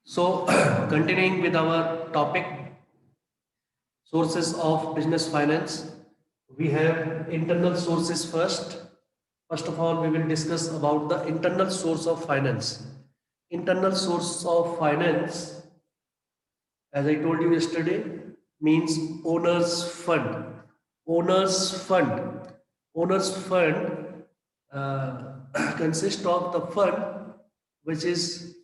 So, continuing with our topic, sources of business finance, we have internal sources first. First of all, we will discuss about the internal source of finance. Internal source of finance, as I told you yesterday, means owner's fund. Owner's fund. Owner's fund consists of the fund which is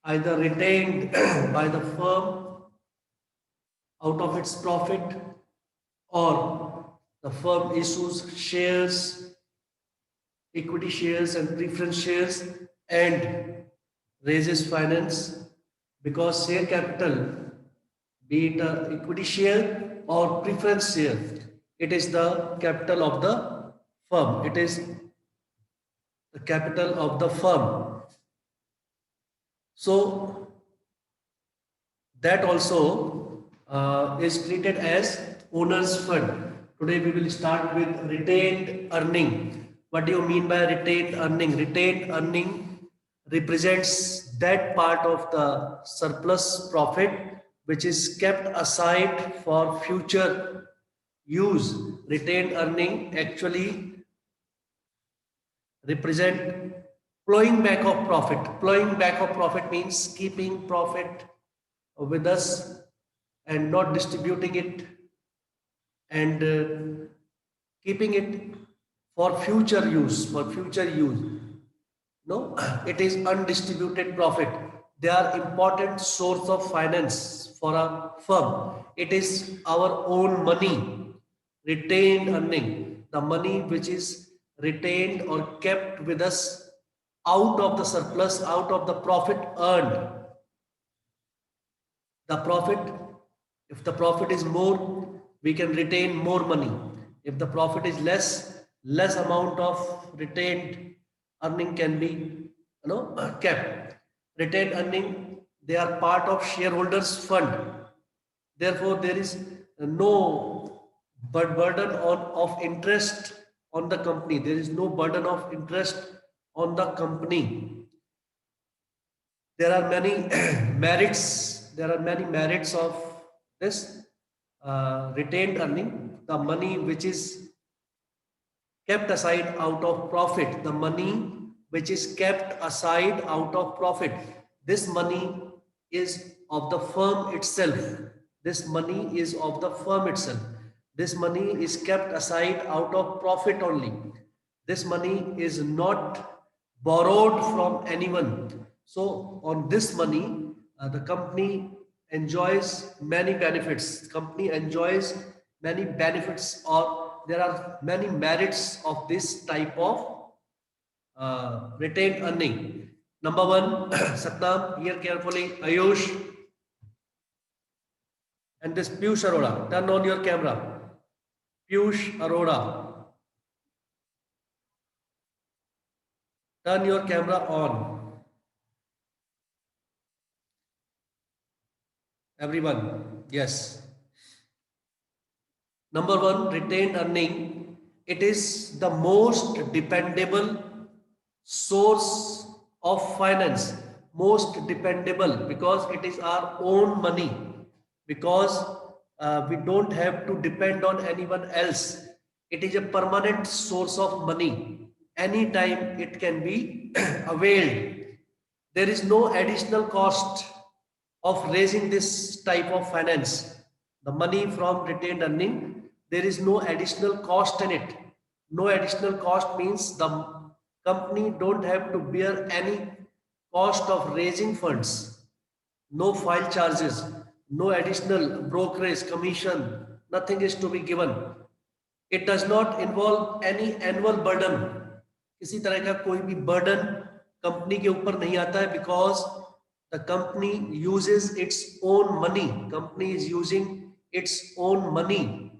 either retained by the firm out of its profit, or the firm issues shares, equity shares and preference shares, and raises finance, because share capital, be it a equity share or preference share, it is the capital of the firm. It is the capital of the firm. So that also is treated as owner's fund. Today we will start with retained earning. What do you mean by retained earning? Retained earning represents that part of the surplus profit which is kept aside for future use. Retained earning actually represent plowing back of profit. Plowing back of profit means keeping profit with us and not distributing it, and keeping it for future use. For future use, no, it is undistributed profit. They are important source of finance for a firm. It is our own money, retained earning, the money which is retained or kept with us out of the surplus, out of the profit earned. The profit, if the profit is more, we can retain more money. If the profit is less amount of retained earning can be kept. Retained earning, they are part of shareholders fund. Therefore there is no burden of interest on the company. There is no burden of interest on the company. There are many merits of this retained earning. The money which is kept aside out of profit, the money which is kept aside out of profit, this money is of the firm itself. This money is of the firm itself. This money is kept aside out of profit only. This money is not borrowed from anyone. So on this money, the company enjoys many benefits. Company enjoys many benefits, or there are many merits of this type of retained earning. Number one, Satnam, hear carefully, Ayush, and this Piyush Arora. Turn on your camera. Piyush Arora. Turn your camera on. Everyone, yes. Number one, retained earning. It is the most dependable source of finance. Most dependable because it is our own money. Because we don't have to depend on anyone else. It is a permanent source of money. Anytime it can be availed. There is no additional cost of raising this type of finance. The money from retained earning, there is no additional cost in it. No additional cost means the company don't have to bear any cost of raising funds. No file charges, no additional brokerage commission, nothing is to be given. It does not involve any annual burden. किसी तरह का कोई भी burden company के ऊपर नहीं आता है, because the company uses its own money. Company is using its own money.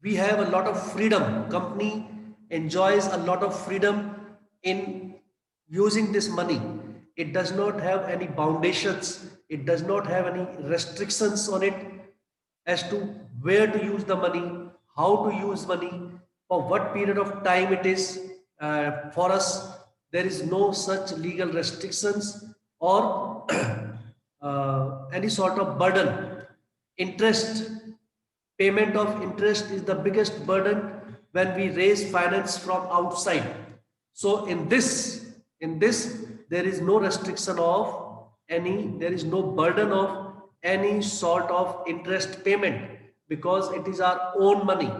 We have a lot of freedom. Company enjoys a lot of freedom in using this money. It does not have any foundations. It does not have any restrictions on it as to where to use the money, how to use money, for what period of time it is for us. there is no such legal restrictions or any sort of burden. Interest, payment of interest is the biggest burden when we raise finance from outside. So in this, there is no restriction of there is no burden of any sort of interest payment because it is our own money.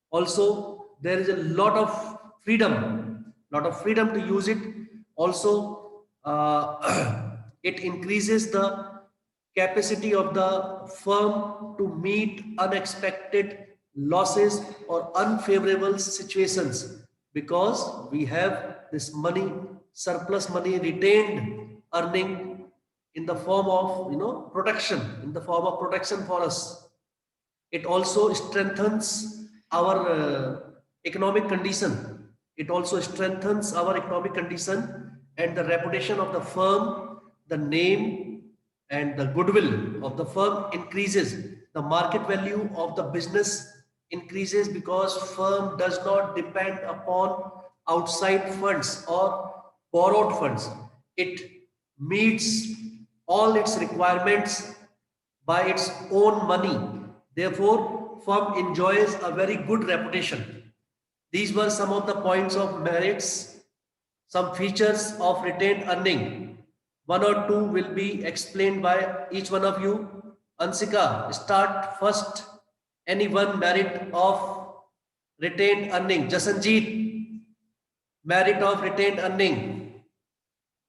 Also, there is a lot of freedom to use it. Also, it increases the capacity of the firm to meet unexpected losses or unfavorable situations because we have this money, surplus money, retained earning in the form of protection, in the form of protection for us. It also strengthens our economic condition. It also strengthens our economic condition and the reputation of the firm, the name and the goodwill of the firm increases. The market value of the business increases because firm does not depend upon outside funds or borrowed funds. It meets all its requirements by its own money. Therefore, firm enjoys a very good reputation. These were some of the points of merits, some features of retained earning. One or two will be explained by each one of you. Ansika, start first. Any one merit of retained earning. Jasanjeet, merit of retained earning.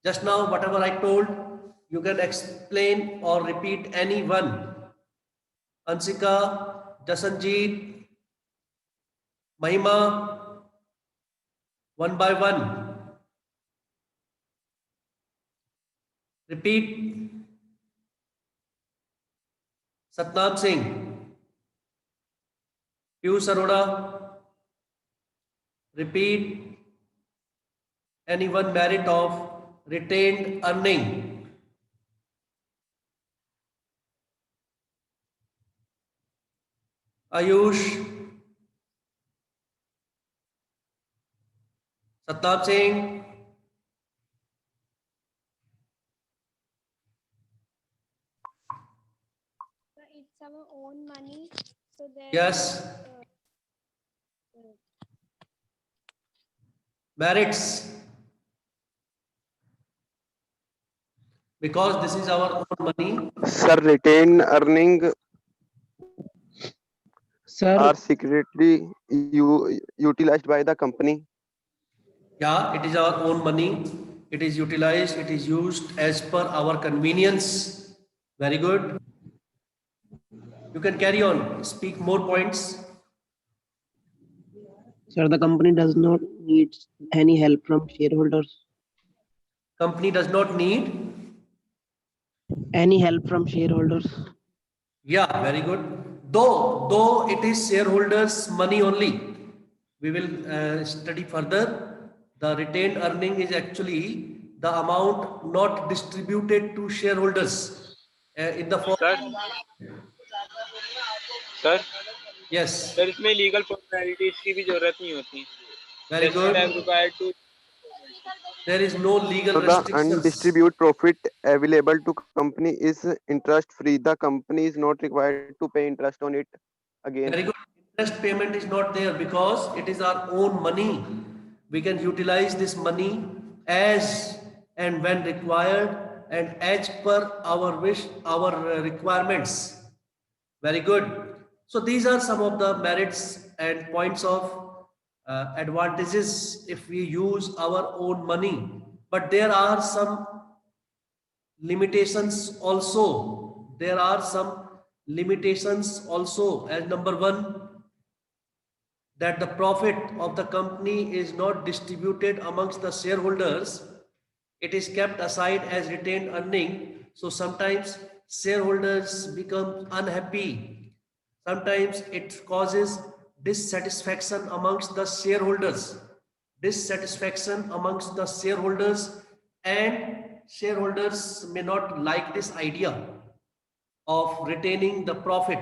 Just now, whatever I told, you can explain or repeat any one. Ansika, Jasanjeet, Mahima, one by one. Repeat. Satnam Singh, Piyush Arora. Repeat. Any one merit of retained earning. Ayush, Satnam Singh, It's our own money, so there yes, merits, because this is our own money. Sir, retained earning Sir, are secretly utilized by the company. Yeah, it is our own money. It is utilized, it is used as per our convenience. Very good. You can carry on, speak more points. sir, the company does not need any help from shareholders. Company does not need. Any help from shareholders. Yeah, very good. Though it is shareholders' money only, we will study further. The retained earning is actually the amount not distributed to shareholders in the form. Sir Yes, sir इसमें legal formalities की भी जरूरत नहीं होती. very Does not have good. required to. There is no legal So the restrictions. undistributed profit available to company is interest free. The company is not required to pay interest on it again. Very good. Interest payment is not there because it is our own money. We can utilize this money as and when required and as per our wish, our requirements. Very good. So these are some of the merits and points of advantages if we use our own money. But there are some limitations also. There are some limitations also. As number one, that the profit of the company is not distributed amongst the shareholders. It is kept aside as retained earning. So sometimes shareholders become unhappy. Sometimes it causes dissatisfaction amongst the shareholders. Dissatisfaction amongst the shareholders, and shareholders may not like this idea of retaining the profit,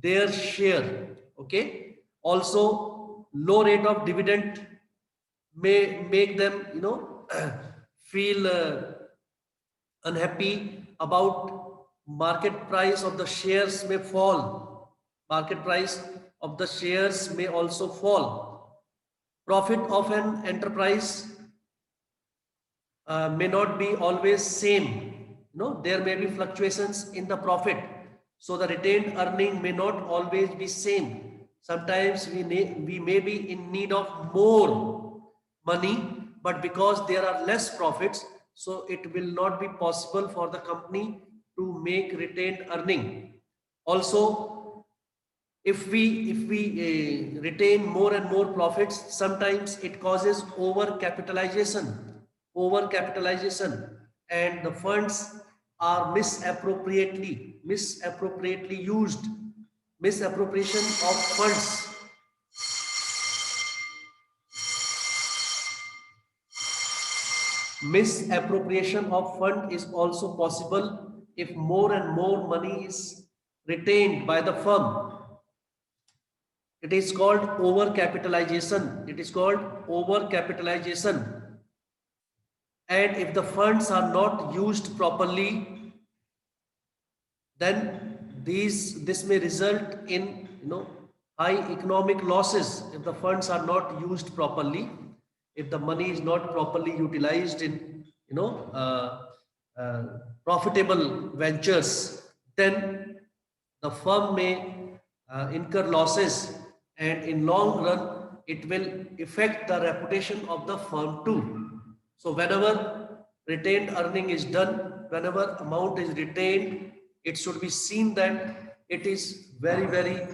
their share. Okay. Also, low rate of dividend may make them, feel unhappy about market price of the shares may fall. Market price of the shares may also fall. Profit of an enterprise may not be always same. No, there may be fluctuations in the profit. So the retained earning may not always be same. Sometimes we may be in need of more money, but because there are less profits, so it will not be possible for the company to make retained earning. Also, if we retain more and more profits, sometimes it causes over capitalization, and the funds are misappropriately used. Misappropriation of funds. Misappropriation of fund is also possible if more and more money is retained by the firm. It is called overcapitalization. It is called overcapitalization. And if the funds are not used properly, then this may result in high economic losses. If the funds are not used properly, if the money is not properly utilized in profitable ventures, then the firm may incur losses, and in long run it will affect the reputation of the firm too. So whenever retained earning is done, whenever amount is retained, it should be seen that it is very, very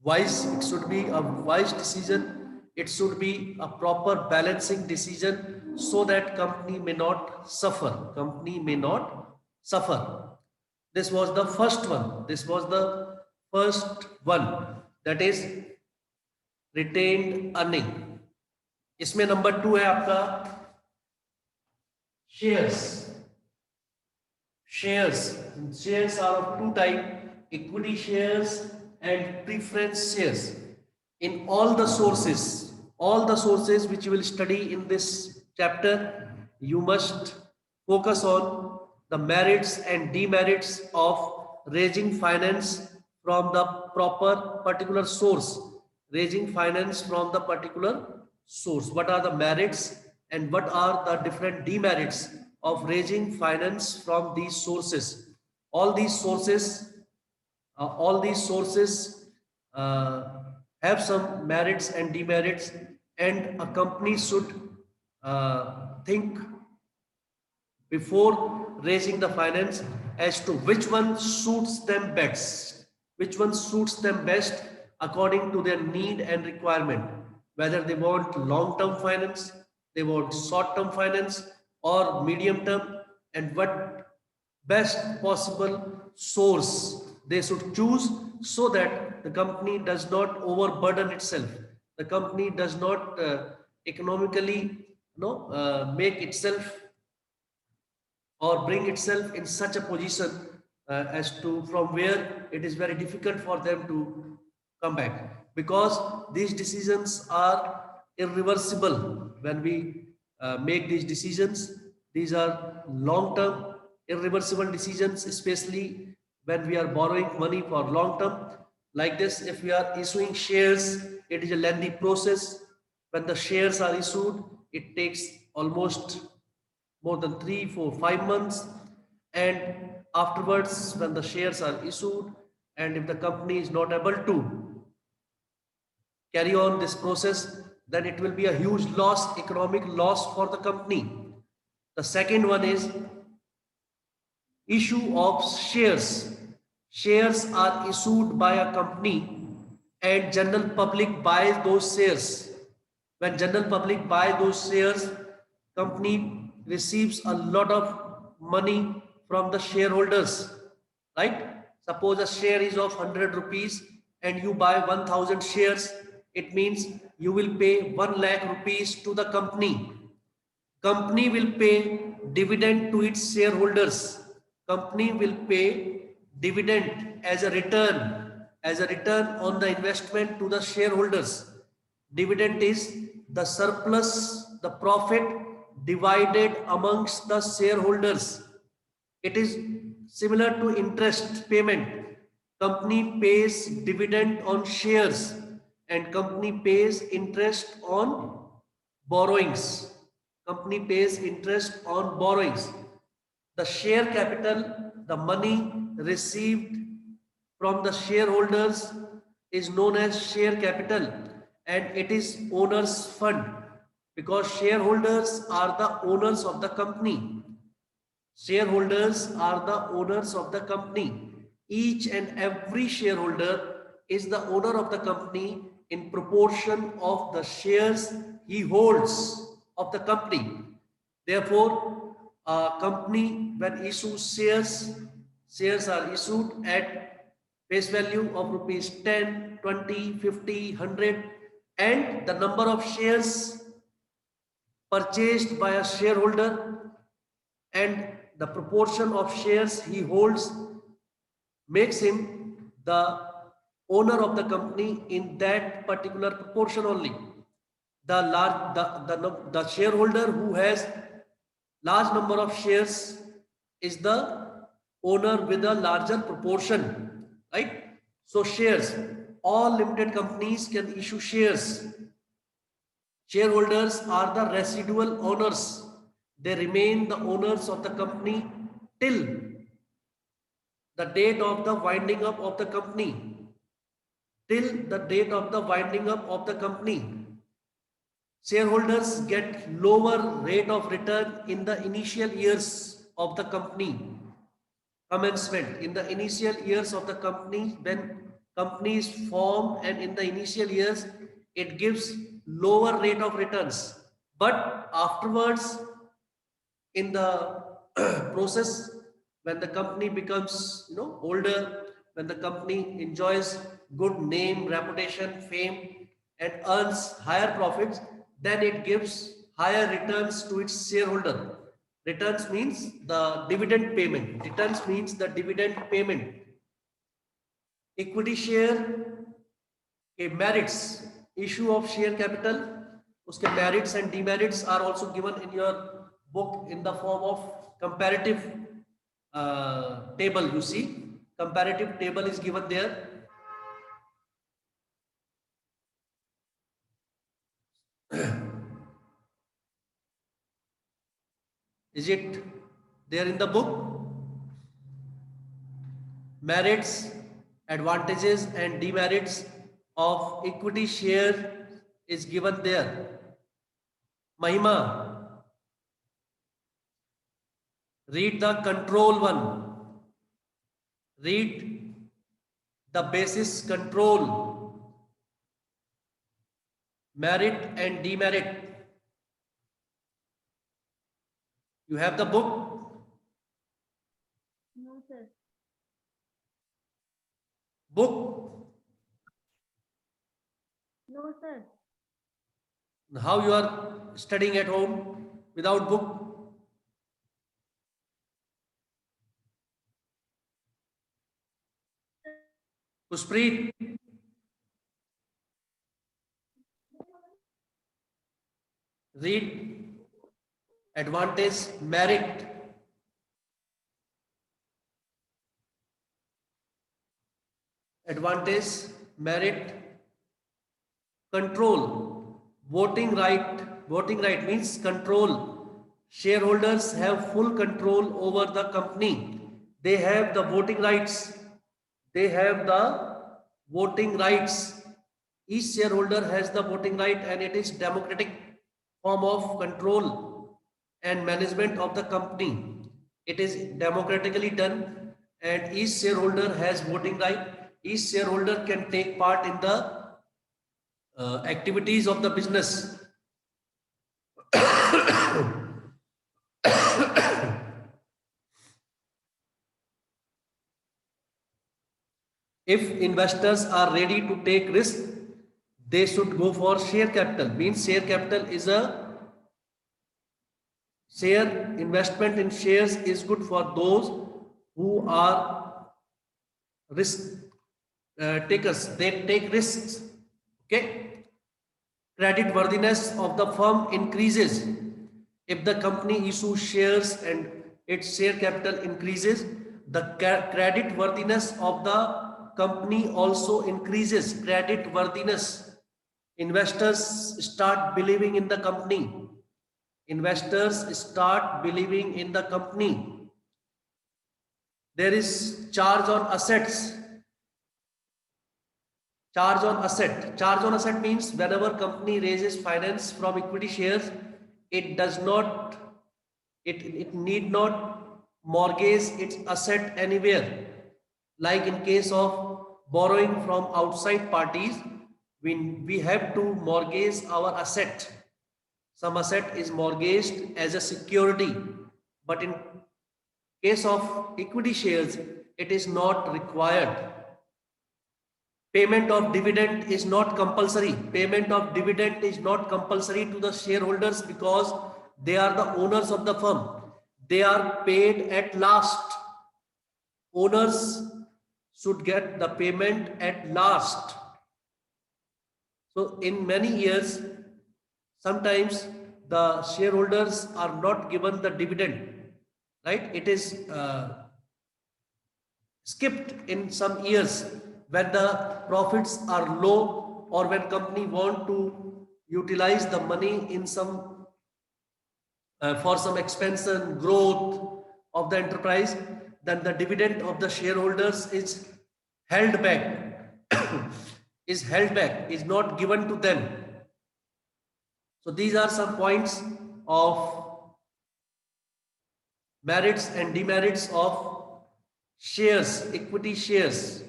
wise. It should be a wise decision. It should be a proper balancing decision, so that company may not suffer. Company may not suffer. This was the first one. This was the first one, that is retained earning. इसमें number 2 है आपका shares. Shares are of two types: equity shares and preference shares. In all the sources which you will study in this chapter, you must focus on the merits and demerits of raising finance from the particular source. Raising finance from the particular source. What are the merits and what are the different demerits of raising finance from these sources? All these sources have some merits and demerits, and a company should think before raising the finance as to which one suits them best according to their need and requirement, whether they want long-term finance, they want short-term finance, or medium-term, and what best possible source they should choose, so that the company does not overburden itself. The company does not economically make itself or bring itself in such a position as to from where it is very difficult for them to come back, because these decisions are irreversible. When we make these decisions, these are long-term irreversible decisions, especially when we are borrowing money for long term. Like this, if we are issuing shares, it is a lengthy process. When the shares are issued, it takes almost more than 3, 4, 5 months. And afterwards, when the shares are issued, and if the company is not able to carry on this process, then it will be a huge loss, economic loss for the company. The second one is issue of shares. Shares are issued by a company and general public buys those shares. When general public buy those shares, company receives a lot of money from the shareholders, right? Suppose a share is of 100 rupees and you buy 1000 shares. It means you will pay 1 lakh rupees to the company. Company will pay dividend to its shareholders. Company will pay dividend as a return on the investment to the shareholders. Dividend is the surplus, the profit divided amongst the shareholders. It is similar to interest payment. Company pays dividend on shares and company pays interest on borrowings. Company pays interest on borrowings. The share capital, the money received from the shareholders is known as share capital and it is owners fund because shareholders are the owners of the company. Shareholders are the owners of the company. Each and every shareholder is the owner of the company in proportion of the shares he holds of the company. Therefore, a company when issues shares are issued at face value of rupees 10, 20, 50, 100 and the number of shares purchased by a shareholder and the proportion of shares he holds makes him the owner of the company in that particular proportion only. The shareholder who has large number of shares is the owner with a larger proportion, right? So shares, all limited companies can issue shares. Shareholders are the residual owners. They remain the owners of the company till the date of the winding up of the company. Till the date of the winding up of the company. Shareholders get lower rate of return in the initial years of the company. Commencement in the initial years of the company when company is formed and in the initial years it gives lower rate of returns but afterwards in the process when the company becomes older, when the company enjoys good name, reputation, fame and earns higher profits, then it gives higher returns to its shareholder. Returns means the dividend payment. Returns means the dividend payment. Equity share के merits, issue of share capital, उसके merits and demerits are also given in your book in the form of comparative table. You see, comparative table is given there. Is it there in the book? Merits, advantages and demerits of equity share is given there. Mahima, read the control one. Read the basis control. Merit and demerit. You have the book? No, sir. Book? No, sir. How you are studying at home without book? Pushpreet, read advantage, merit. Advantage, merit, control, voting right. Voting right means control. Shareholders have full control over the company. They have the voting rights. They have the voting rights. Each shareholder has the voting right and it is democratic form of control and management of the company. It is democratically done and each shareholder has voting right. Each shareholder can take part in the activities of the business. If investors are ready to take risk, they should go for share capital. Means share capital is a share investment in shares is good for those who are risk takers. They take risks. Okay. credit worthiness of the firm increases. If the company issues shares and its share capital increases, the credit worthiness of the company also increases. Credit worthiness. Investors start believing in the company. Investors start believing in the company. There is charge on assets. Charge on asset. Charge on asset means whenever company raises finance from equity shares, it does not, it need not mortgage its asset anywhere. Like in case of borrowing from outside parties, we have to mortgage our asset. Some asset is mortgaged as a security, but in case of equity shares, it is not required. Payment of dividend is not compulsory. Payment of dividend is not compulsory to the shareholders because they are the owners of the firm. They are paid at last. Owners should get the payment at last. So in many years, sometimes the shareholders are not given the dividend, right? It is skipped in some years when the profits are low or when company want to utilize the money in some for some expansion growth of the enterprise, then the dividend of the shareholders is held back is not given to them. So these are some points of merits and demerits of shares, equity shares.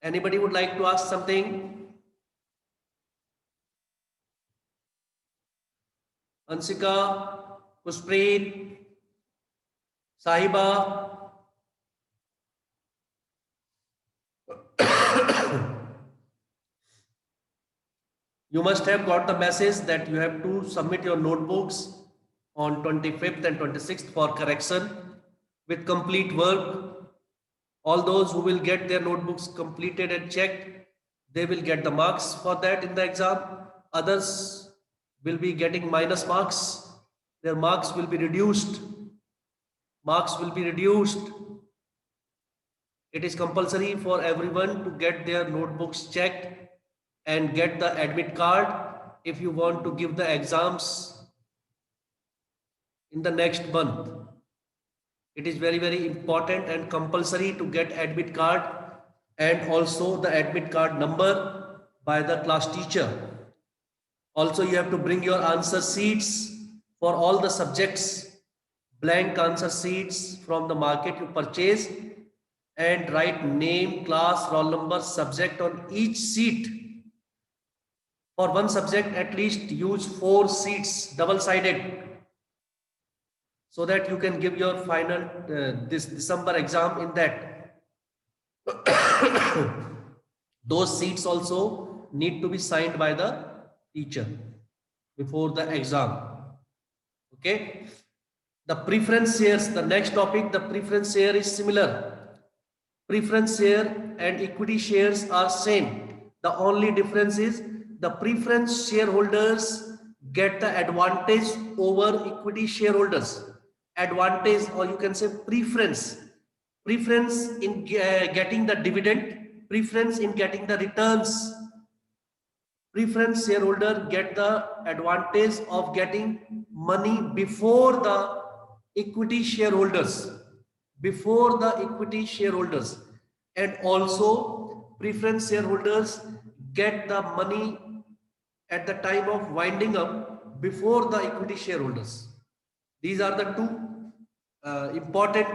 Anybody would like to ask something? Ansika, Pushpreet, Sahiba. You must have got the message that you have to submit your notebooks on 25th and 26th for correction with complete work. All those who will get their notebooks completed and checked, they will get the marks for that in the exam. Others will be getting minus marks. Their marks will be reduced. Marks will be reduced. It is compulsory for everyone to get their notebooks checked and get the admit card if you want to give the exams in the next month. It is very, very important and compulsory to get admit card and also the admit card number by the class teacher. Also, you have to bring your answer sheets for all the subjects, blank answer sheets from the market you purchase, and write name, class, roll number, subject on each sheet. For one subject, at least use 4 sheets, double-sided, so that you can give your final this December exam in that. Those sheets also need to be signed by the teacher before the exam. Okay. The preference shares, the next topic, the preference share is similar. Preference share and equity shares are same. The only difference is the preference shareholders get the advantage over equity shareholders. Advantage, or you can say preference. Preference in getting the dividend, preference in getting the returns. Preference shareholder get the advantage of getting money before the equity shareholders. Before the equity shareholders. And also preference shareholders get the money at the time of winding up before the equity shareholders. These are the two important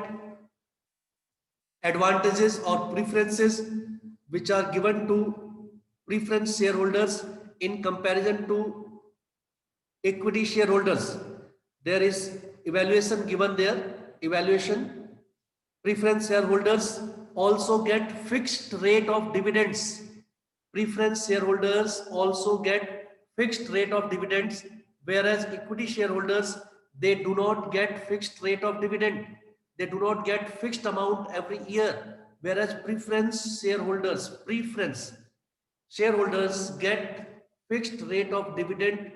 advantages or preferences which are given to preference shareholders in comparison to equity shareholders. There is evaluation given there. Evaluation. Preference shareholders also get fixed rate of dividends. Preference shareholders also get fixed rate of dividends, whereas equity shareholders, they do not get fixed rate of dividend. They do not get fixed amount every year, whereas preference shareholders get fixed rate of dividend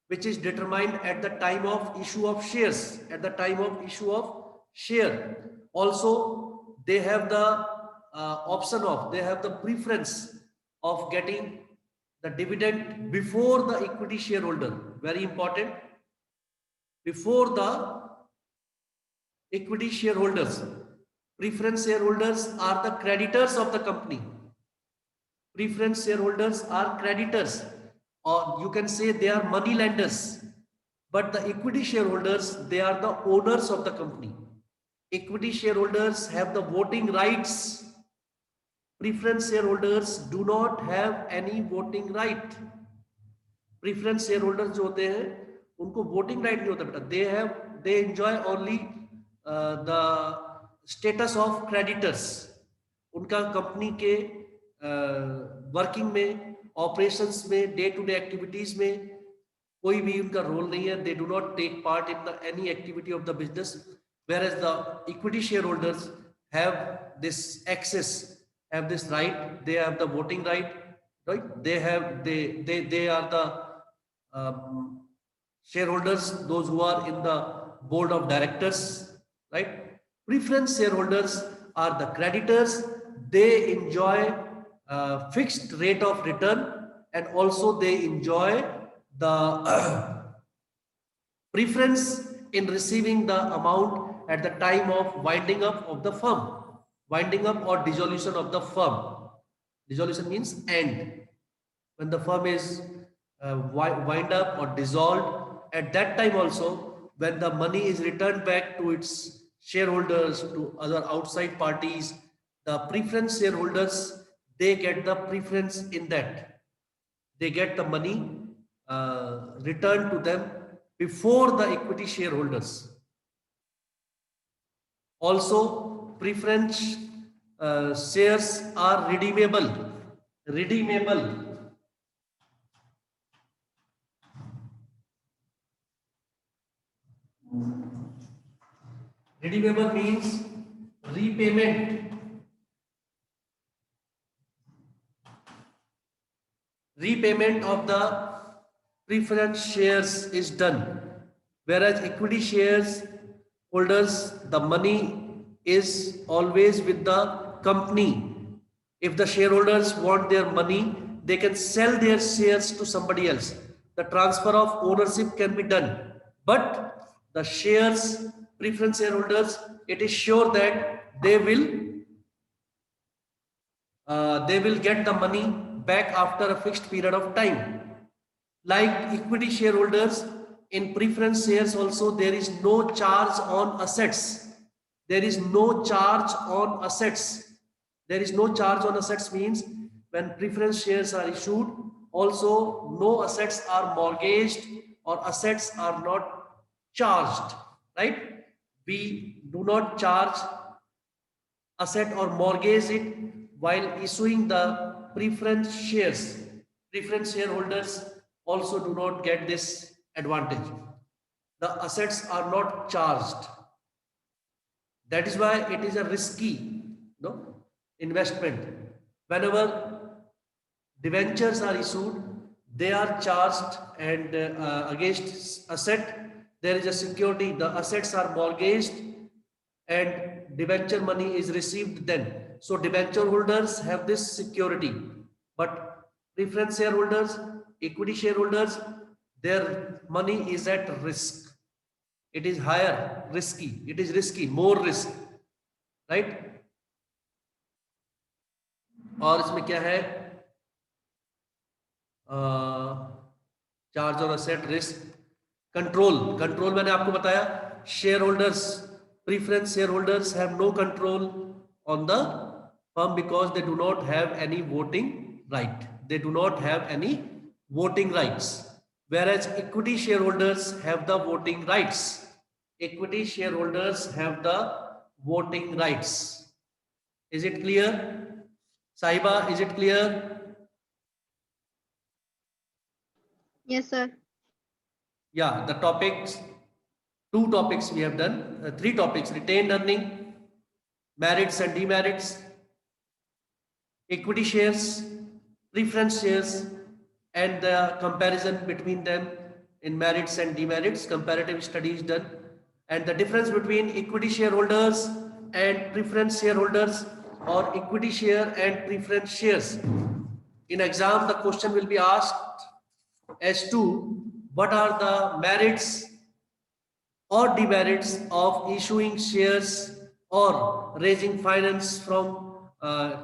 which is determined at the time of issue of shares, at the time of issue of share. Also, they have the option of, they have the preference of getting the dividend before the equity shareholder. Very important. Before the equity shareholders. Preference shareholders are the creditors of the company. Preference shareholders are creditors, or you can say they are money lenders. But the equity shareholders, they are the owners of the company. Equity shareholders have the voting rights. Preference shareholders do not have any voting right. Preference shareholders जो होते हैं उनको voting right नहीं होता बेटा. They enjoy only the status of creditors. उनका company के working में, ऑपरेशंस में, डे टू डे एक्टिविटीज में कोई भी उनका रोल नहीं है. They do not take part in the any activity of the business, where as the equity share holders have this access, have this right, they have the voting right, right? They are the shareholders, those who are in the board of directors, right? Preference shareholders are the creditors. They enjoy fixed rate of return, and also they enjoy the preference in receiving the amount at the time of winding up of the firm, winding up or dissolution of the firm. Dissolution means end. When the firm is wind up or dissolved, at that time also, when the money is returned back to its shareholders, to other outside parties, the preference shareholders, they get the preference in that. They get the money returned to them before the equity shareholders. Also, preference shares are redeemable. Redeemable. Redeemable means repayment. Repayment of the preference shares is done, whereas equity shares holders, the money is always with the company. If the shareholders want their money, they can sell their shares to somebody else. The transfer of ownership can be done, but the shares, preference shareholders, it is sure that they will get the money back after a fixed period of time. Like equity shareholders, in preference shares also there is no charge on assets. There is no charge on assets. There is no charge on assets means when preference shares are issued, also no assets are mortgaged or assets are not charged, right? We do not charge asset or mortgage it while issuing the preference shares. Preference shareholders also do not get this advantage. The assets are not charged. That is why it is a risky investment. Whenever debentures are issued, they are charged, and against asset there is a security. The assets are mortgaged and debenture money is received then. So debenture holders have this security, but preference shareholders, equity shareholders, their money is at risk. It is higher, risky. It is risky, more risk, right? और इसमें क्या है? Charge और asset risk control मैंने आपको बताया. Share holders, preference shareholders have no control on the firm because they do not have any voting right. They do not have any voting rights, whereas equity shareholders have the voting rights. Equity shareholders have the voting rights. Is it clear? Sahiba, is it clear? Yes, sir. Yeah, the topics, 2 topics we have done, 3 topics: retained earning, merits and demerits, equity shares, preference shares, and the comparison between them in merits and demerits, comparative studies done, and the difference between equity shareholders and preference shareholders or equity share and preference shares. In exam, the question will be asked as to what are the merits or demerits of issuing shares or raising finance from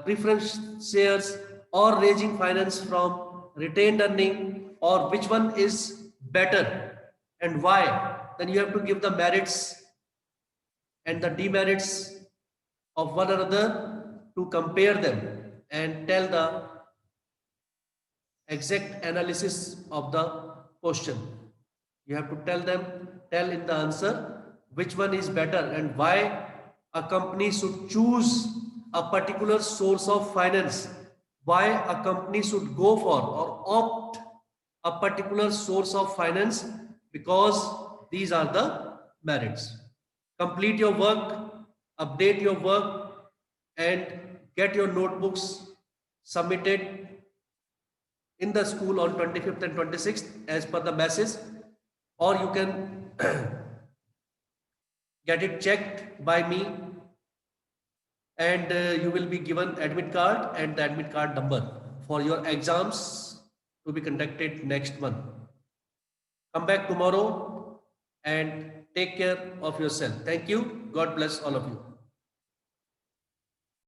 preference shares or raising finance from retained earning, or which one is better and why. Then you have to give the merits and the demerits of one another to compare them and tell the exact analysis of the question. You have to tell in the answer which one is better and why a company should choose a particular source of finance, why a company should go for or opt a particular source of finance, because these are the merits. Complete your work, update your work, and get your notebooks submitted in the school on 25th and 26th as per the message, or you can get it checked by me, and you will be given admit card and the admit card number for your exams to be conducted next month. Come back tomorrow and take care of yourself. Thank you. God bless all of you.